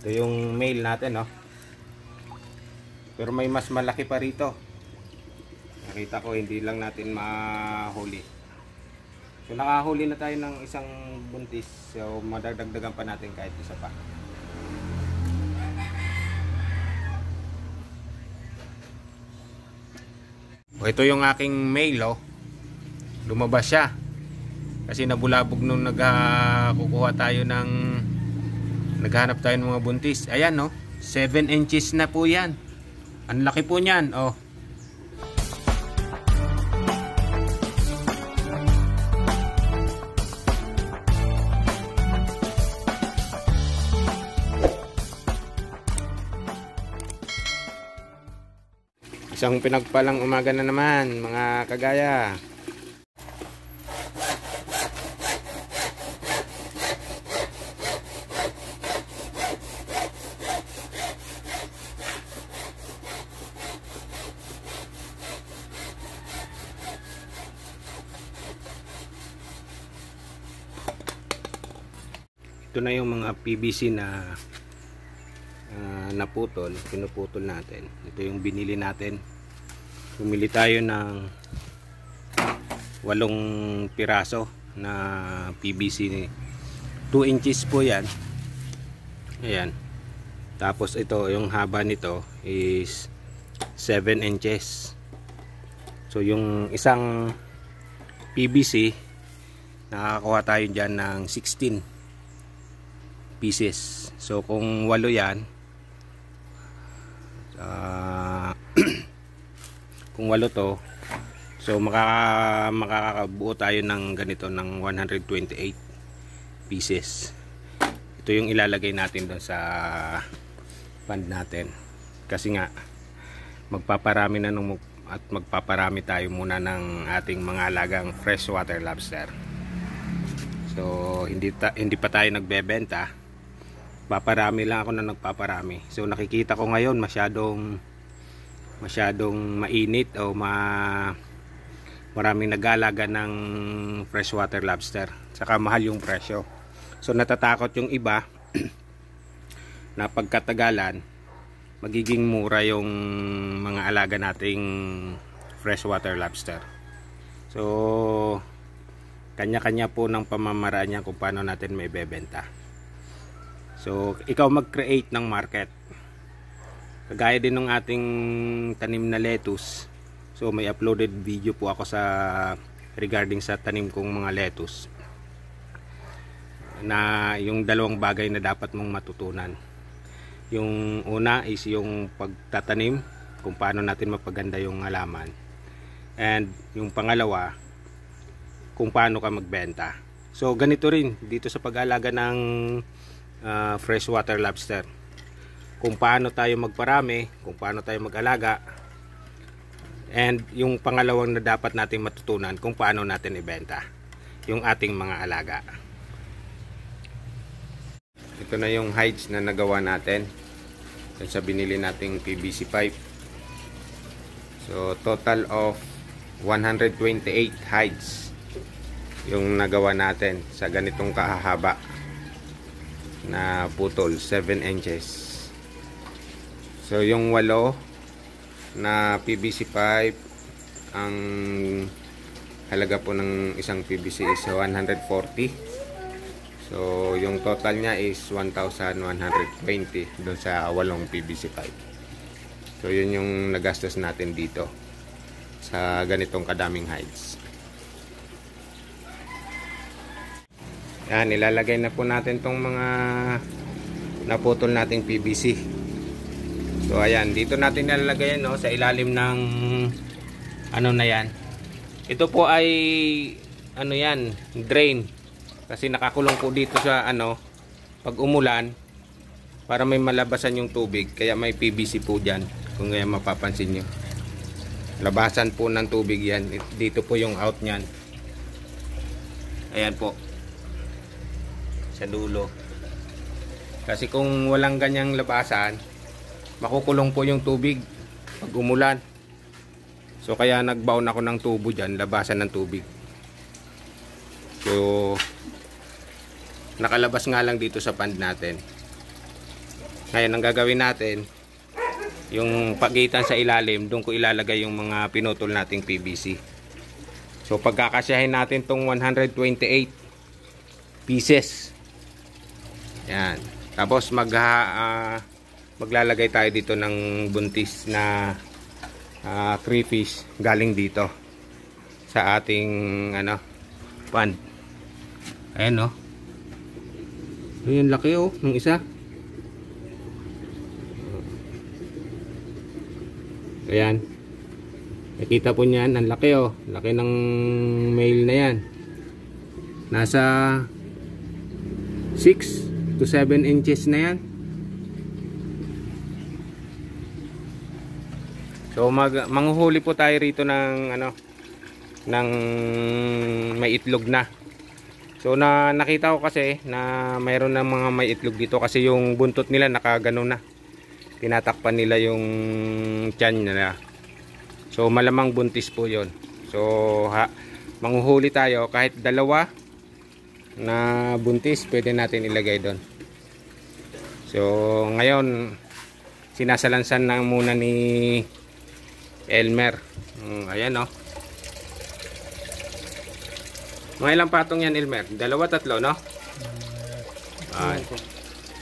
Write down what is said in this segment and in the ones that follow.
Ito yung male natin, no? Pero may mas malaki pa rito. Nakita ko hindi lang natin mahuli. So nakahuli na tayo ng isang buntis. So madagdagan pa natin kahit isa pa. O, ito yung aking male, oh. Lumabas siya. Kasi nabulabog nung nagkukuha tayo ng naghanap tayo ng mga buntis. Ayan, no? 7 inches na po yan. Ang laki po niyan, oh. Isang pinagpalang umaga na naman, mga kagaya. Ito na yung mga PVC na naputol, pinuputol natin. Ito yung binili natin. Bumili tayo ng 8 piraso na PVC. 2 inches po yan. Ayan. Tapos ito, yung haba nito is 7 inches. So yung isang PVC, nakakakuha tayo dyan ng 16 pieces. So kung 8 yan, kung 8 to, so makakabuo tayo ng ganito ng 128 pieces. Ito yung ilalagay natin doon sa pan natin. Kasi nga magpaparami na at magpaparami tayo muna ng ating mga alagang freshwater lobster. So hindi pa tayo nagbebenta. Paparami lang ako na nagpaparami. So nakikita ko ngayon masyadong mainit o maraming nag-aalaga ng freshwater lobster. Saka mahal yung presyo. So natatakot yung iba na pagkatagalan magiging mura yung mga alaga nating freshwater lobster. So kanya-kanya po ng pamamaraan niya kung paano natin may bebenta. So, ikaw mag-create ng market. Kagaya din ng ating tanim na lettuce. So, may uploaded video po ako regarding sa tanim kong mga lettuce. Na yung 2 bagay na dapat mong matutunan. Yung una is yung pagtatanim, kung paano natin mapaganda yung halaman. And yung pangalawa, kung paano ka magbenta. So, ganito rin dito sa pag-aalaga ng freshwater lobster, kung paano tayo magparami, kung paano tayo mag-alaga, and yung pangalawang na dapat nating matutunan, kung paano natin ibenta yung ating mga alaga. Ito na yung hides na nagawa natin sa binili nating PVC pipe. So total of 128 hides yung nagawa natin sa ganitong kahaba na putol, 7 inches. So yung 8 na PVC pipe, ang halaga po ng isang PVC is 140. So yung total niya is 1,120 doon sa 8 PVC pipe. So yun yung nagastos natin dito sa ganitong kadaming hides. Yan, ilalagay na po natin tong mga naputol nating PVC. So ayan, dito natin nilalagay yan, no, sa ilalim ng ano na yan. Ito po ay ano yan, drain. Kasi nakakulong po dito sa pag umulan, para may malabasan yung tubig. Kaya may PVC po dyan, kung ngayon mapapansin nyo. Labasan po ng tubig yan. Dito po yung out nyan. Ayan po, sa dulo. Kasi kung walang ganyang labasan, makukulong po yung tubig pag umulan. So kaya nagbaon ako ng tubo dyan, labasan ng tubig. So nakalabas nga lang dito sa pond natin. Ngayon ang gagawin natin, yung pagitan sa ilalim, doon ko ilalagay yung mga pinutol nating PVC. So pagkakasyahin natin tong 128 pieces. Yan. Tapos maglalagay tayo dito ng buntis na crayfish galing dito sa ating pond. Ayan, oh. Ayan, laki, oh, ng isa. Ayan. Nakita po niyan, ang laki, oh. Laki ng male na yan. Nasa 6 to 7 inches na yan. So manghuhuli po tayo rito ng ng may itlog na. So nakita ko kasi na mayroon ng mga may itlog dito kasi yung buntot nila nakagano na. Tinatakpan nila yung tiyan nila. So malamang buntis po 'yon. So manghuhuli tayo kahit dalawa na buntis pwede natin ilagay doon. So ngayon sinasalansan na muna ni Elmer. Ayan, oh. Mga ilang patong yan, Elmer? Dalawa, tatlo, no?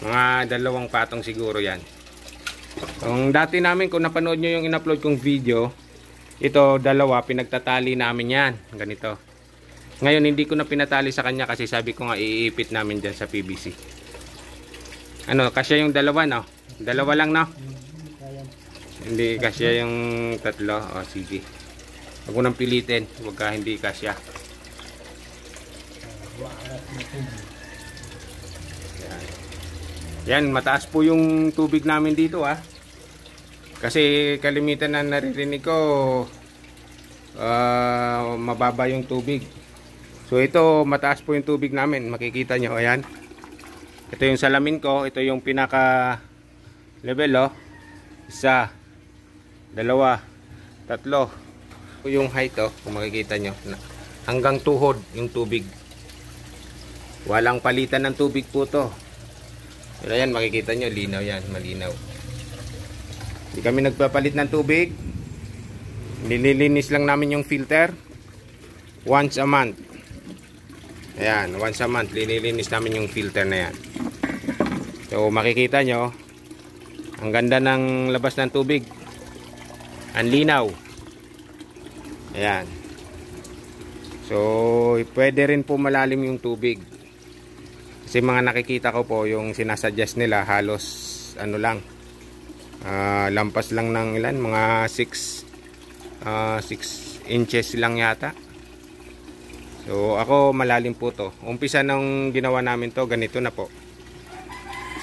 Mga 2 patong siguro yan. Kung dati namin, kung napanood nyo yung in-upload kong video, ito 2, pinagtatali namin yan. Ganito. Ngayon, hindi ko na pinatali sa kanya kasi sabi ko nga iipit namin dyan sa PVC. Kasya yung 2, no? 2 lang, no? Hindi kasya yung 3. O, sige. Huwag mo nang pilitin. Huwag ka hindi kasya. Yan, mataas po yung tubig namin dito, ah. Kasi kalimitan na naririnig ko mababa yung tubig. So ito, mataas po yung tubig namin. Makikita nyo, ayan. Ito yung salamin ko. Ito yung pinaka level, oh. 1, 2, 3. Yung height, oh, kung makikita nyo, hanggang tuhod yung tubig. Walang palitan ng tubig po to. Pero yan, makikita nyo, linaw yan, malinaw. Hindi kami nagpapalit ng tubig. Nililinis lang namin yung filter once a month. Ayan, once a month nililinis namin yung filter na yan. So makikita nyo, ang ganda ng labas ng tubig. Ang linaw. Ayan. So pwede rin po malalim yung tubig. Kasi mga nakikita ko po, yung sinasuggest nila halos lang, lampas lang ng ilan, mga 6 inches lang yata. So ako malalim po to. Umpisa nung ginawa namin to, ganito na po.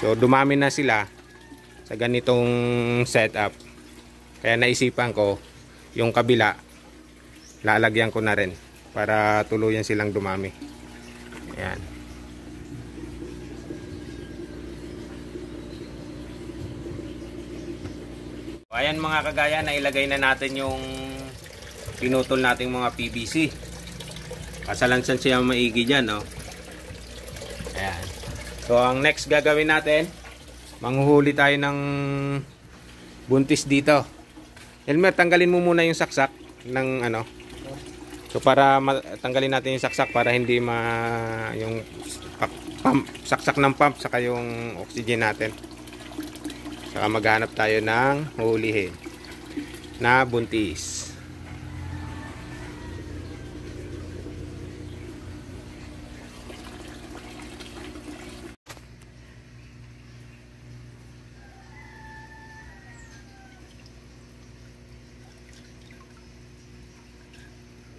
So dumami na sila sa ganitong setup. Kaya naisipan ko yung kabila lalagyan ko na rin para tuluyan silang dumami. Ayan. Ayan mga kagaya, nailagay na natin yung pinutol nating mga PVC. Kasalansan siya maigi dyan, no? Ayan. So ang next gagawin natin, manghuhuli tayo ng buntis dito. Elmer, tanggalin mo muna yung saksak ng So para tanggalin natin yung saksak para hindi yung pump, saksak ng pump saka yung oxygen natin. Saka maghanap tayo ng hulihin na buntis.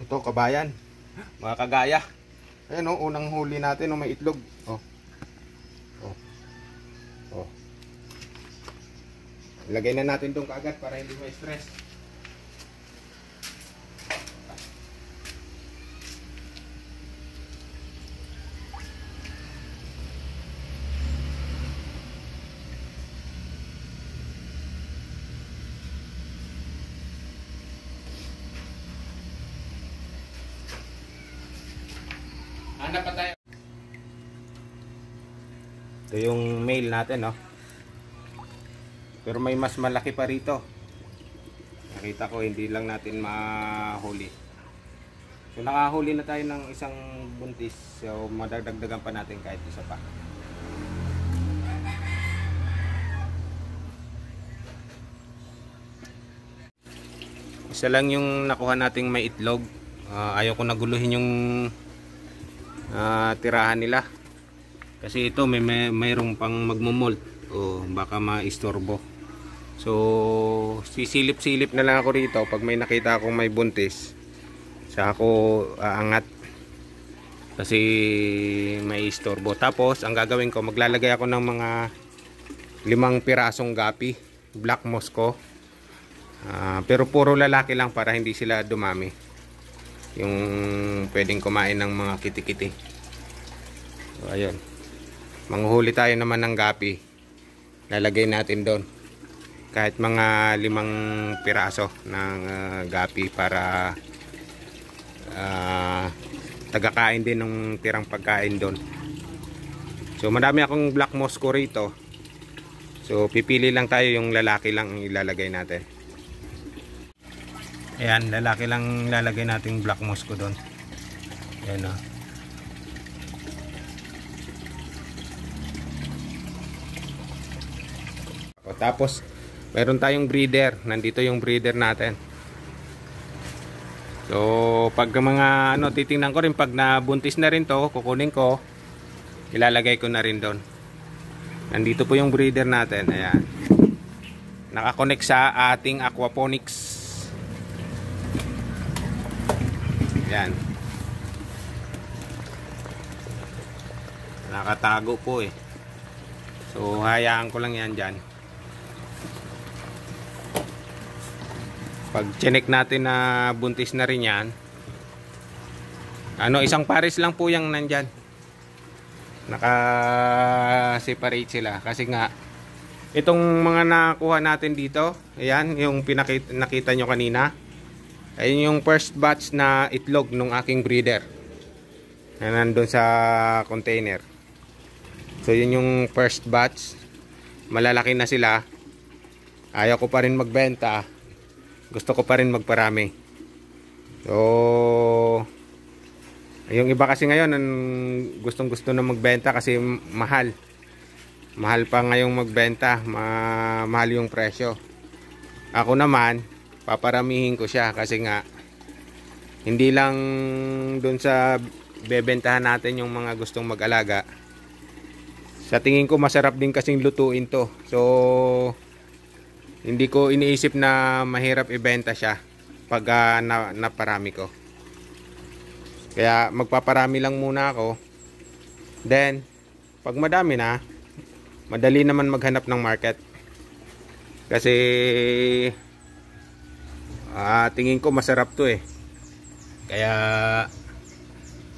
Ito, kabayan, mga kagaya. Ayan, oh, unang huli natin, oh, may itlog. Oh. Ilagay na natin itong kaagad para hindi ma-stress. Hanap pa tayo. Ito yung male natin, no? Pero may mas malaki pa rito. Nakita ko hindi lang natin mahuli. So nakahuli na tayo ng isang buntis. So madagdagan pa natin kahit isa pa. Isa lang yung nakuha nating may itlog. Ayaw ko naguluhin yung tirahan nila. Kasi ito mayroong pang magmumolt o baka maistorbo. So sisilip-silip na lang ako rito pag may nakita akong may buntis. Sa ako aangat kasi may istorbo. Tapos ang gagawin ko, maglalagay ako ng mga 5 pirasong gapi, Black Moscow. Pero puro lalaki lang para hindi sila dumami. Yung pwedeng kumain ng mga kitikiti. So ayun. Manghuhuli tayo naman ng gapi. Lalagay natin doon. Kahit mga 5 piraso ng gapi para tagakain din ng tirang pagkain doon. So marami akong Black Moscow rito. So pipili lang tayo yung lalaki lang ilalagay natin. Ayan, lalaki lang lalagay natin Black Moscow doon. Ayan o. Tapos meron tayong breeder. Nandito yung breeder natin. So pag mga titingnan ko rin pag nabuntis na rin to, kukunin ko, ilalagay ko na rin doon. Nandito po yung breeder natin. Ayan. Nakakonect sa ating aquaponics. Ayan. Nakatago po eh. So hayaan ko lang yan dyan. Pag chinek natin na buntis na rin yan, isang pares lang po yung nandyan. Naka-separate sila. Kasi nga, itong mga nakuha natin dito, ayan, yung nakita nyo kanina, ayun yung first batch na itlog ng aking breeder. Na nandun sa container. So yun yung first batch. Malalaki na sila. Ayaw ko pa rin magbenta. Gusto ko pa rin magparami. So yung iba kasi ngayon gustong gusto na magbenta kasi mahal pa ngayong magbenta. Mahal yung presyo. Ako naman paparamihin ko siya kasi nga hindi lang dun sa bebentahan natin yung mga gustong mag-alaga. Sa tingin ko masarap din kasing lutuin to. So hindi ko iniisip na mahirap ibenta siya pag naparami ko. Kaya magpaparami lang muna ako. Then pag madami na, madali naman maghanap ng market. Kasi tingin ko masarap to eh. Kaya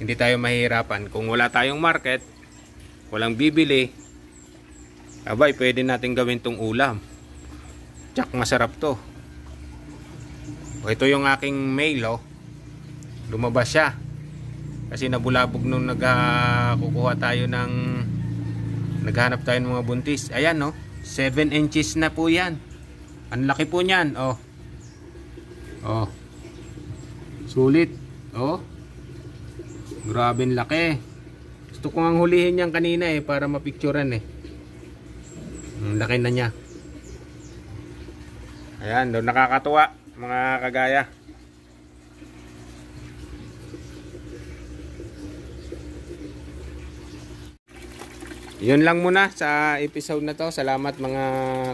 hindi tayo mahihirapan. Kung wala tayong market, walang bibili, abay pwede natin gawin tong ulam. Tsak masarap to. Ito yung aking male, lumabas siya kasi nabulabog nung naghahanap tayo ng mga buntis. Ayan 7 inches na po yan. Ang laki po niyan. Sulit. Grabe ang laki. Gusto ko ngang hulihin yan kanina para mapicturean Ang laki na niya. Ayan, doon nakakatuwa mga kagaya. Yun lang muna sa episode na to. Salamat mga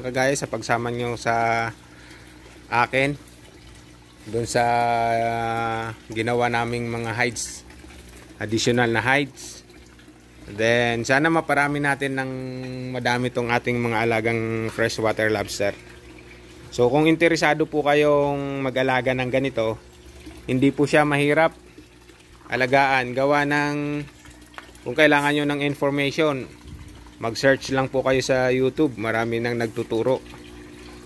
kagaya sa pagsama nyo sa akin doon sa ginawa naming mga hides, additional na hides. Then sana maparami natin ng madami tong ating mga alagang freshwater lobster. So kung interesado po kayong mag-alaga ng ganito, hindi po siya mahirap alagaan. Gawa ng, kung kailangan nyo ng information, mag-search lang po kayo sa YouTube. Marami nang nagtuturo.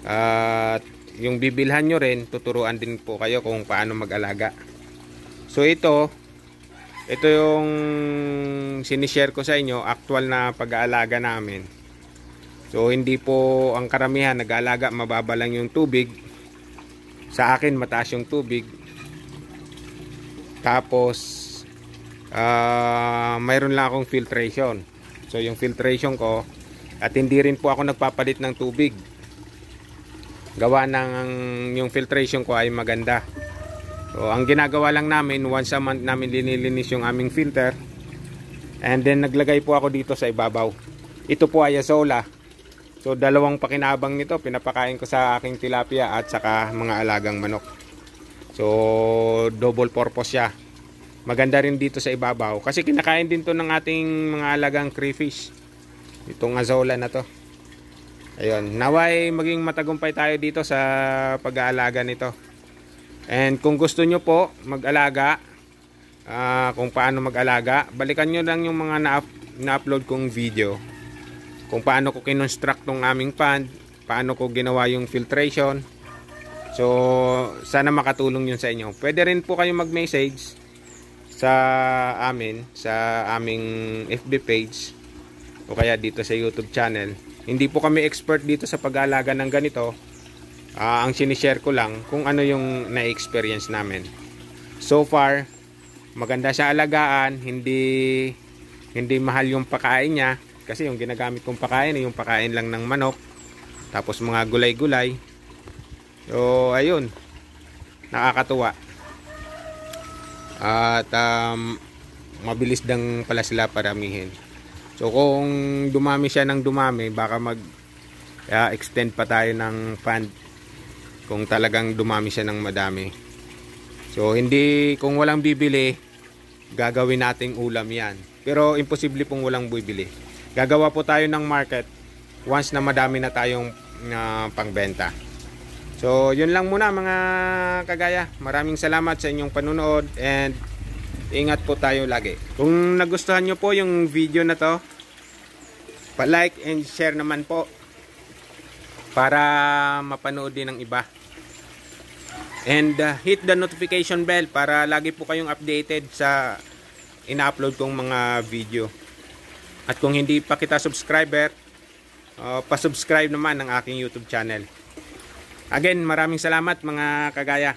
At yung bibilhan nyo rin, tuturuan din po kayo kung paano mag-alaga. So ito yung sinishare ko sa inyo, actual na pag-aalaga namin. So hindi po ang karamihan nag-aalaga, mababa lang yung tubig. Sa akin mataas yung tubig. Tapos mayroon lang akong filtration. So yung filtration ko, at hindi rin po ako nagpapalit ng tubig. Gawa ng yung filtration ko ay maganda. So ang ginagawa lang namin, once a month namin linilinis yung aming filter. And then naglagay po ako dito sa ibabaw. Ito po ay Azolla. So dalawang pakinabang nito, pinapakain ko sa aking tilapia at saka mga alagang manok. So double purpose siya. Maganda rin dito sa ibabaw kasi kinakain din to ng ating mga alagang crayfish. Itong Azolla na to. Ayun, naway maging matagumpay tayo dito sa pag-aalaga nito. And kung gusto nyo po mag-alaga, kung paano mag-alaga, balikan nyo lang yung mga na-upload kong video. Kung paano ko kinonstruct tong aming pond, paano ko ginawa yung filtration. So sana makatulong yun sa inyo. Pwede rin po kayo mag-message sa amin, sa aming FB page o kaya dito sa YouTube channel. Hindi po kami expert dito sa pag-aalaga ng ganito. Ang sinishare ko lang kung ano yung na-experience namin. So far, maganda siya alagaan, hindi mahal yung pakain niya. Kasi yung ginagamit kong pakain ay yung pakain lang ng manok. Tapos mga gulay-gulay. So ayun, nakakatuwa. At mabilis dang pala sila paramihin. So kung dumami siya ng dumami, baka extend pa tayo ng pond. Kung talagang dumami siya ng madami. So hindi, kung walang bibili, gagawin nating ulam yan. Pero imposible pong walang bibili. Gagawa po tayo ng market once na madami na tayong pangbenta. So yun lang muna mga kagaya. Maraming salamat sa inyong panunood and ingat po tayo lagi. Kung nagustuhan nyo po yung video na to, pa-like and share naman po para mapanood din ng iba. And hit the notification bell para lagi po kayong updated sa ina-upload kong mga video. At kung hindi pa kita subscriber, pa-subscribe naman ng aking YouTube channel. Again, maraming salamat mga kagaya.